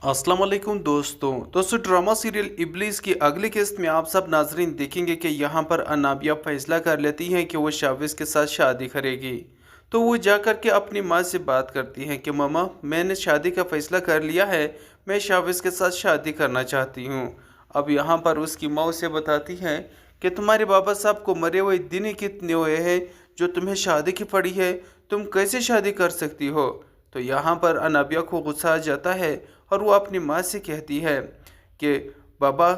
अस्सलाम वालेकुम दोस्तों ड्रामा सीरियल इब्लिस की अगली किस्त में आप सब नाजरीन देखेंगे कि यहाँ पर अनाबिया फैसला कर लेती हैं कि वो शाविज़ के साथ शादी करेगी। तो वो जा कर के अपनी माँ से बात करती हैं कि मम्मा, मैंने शादी का फ़ैसला कर लिया है, मैं शाविज़ के साथ शादी करना चाहती हूँ। अब यहाँ पर उसकी माँ उसे बताती हैं कि तुम्हारे बाबा साहब को मरे हुए दिन ही कितने हुए हैं जो तुम्हें शादी की पड़ी है, तुम कैसे शादी कर सकती हो। तो यहाँ पर अनाबिया को गुस्सा आ जाता है और वो अपनी माँ से कहती है कि बाबा,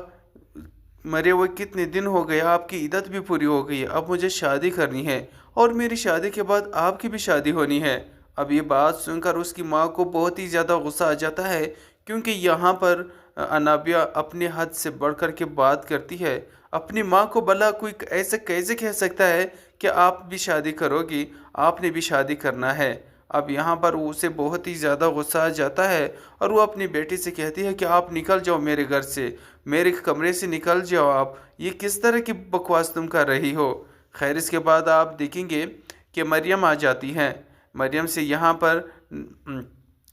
मरे हुए कितने दिन हो गए, आपकी इद्दत भी पूरी हो गई है, अब मुझे शादी करनी है और मेरी शादी के बाद आपकी भी शादी होनी है। अब ये बात सुनकर उसकी माँ को बहुत ही ज़्यादा गुस्सा आ जाता है, क्योंकि यहाँ पर अनाबिया अपने हद से बढ़कर के बात करती है। अपनी माँ को भला कोई ऐसे कैसे कह सकता है कि आप भी शादी करोगी, आपने भी शादी करना है। अब यहाँ पर उसे बहुत ही ज़्यादा गुस्सा आ जाता है और वो अपनी बेटी से कहती है कि आप निकल जाओ मेरे घर से, मेरे कमरे से निकल जाओ आप, ये किस तरह की बकवास तुम कर रही हो। खैर, इसके बाद आप देखेंगे कि मरियम आ जाती हैं। मरियम से यहाँ पर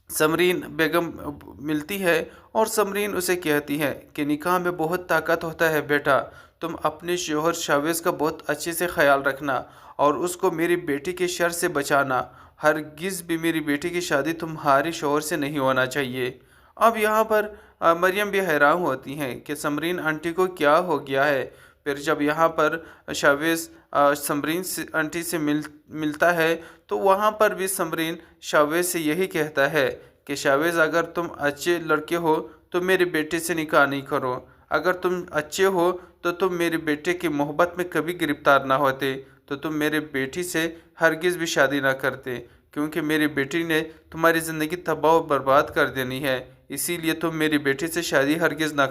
समरीन बेगम मिलती है और समरीन उसे कहती है कि निकाह में बहुत ताकत होता है बेटा, तुम अपने शोहर शावेज़ का बहुत अच्छे से ख्याल रखना और उसको मेरी बेटी के शर से बचाना। हरगिज़ भी मेरी बेटी की शादी तुम्हारे शोहर से नहीं होना चाहिए। अब यहाँ पर मरियम भी हैरान होती हैं कि समरीन आंटी को क्या हो गया है। फिर जब यहाँ पर शावेज़ समरीन आंटी से मिलता है तो वहाँ पर भी समरीन शावेज़ से यही कहता है कि शावेज़, अगर तुम अच्छे लड़के हो तो मेरे बेटे से निकाह नहीं करो, अगर तुम अच्छे हो तो तुम मेरे बेटे की मोहब्बत में कभी गिरफ्तार ना होते, तो तुम मेरे बेटी से हरगिज़ भी शादी ना करते, क्योंकि मेरी बेटी ने तुम्हारी ज़िंदगी तबाह और बर्बाद कर देनी है, इसीलिए तुम मेरी बेटी से शादी हरगिज़ ना करो।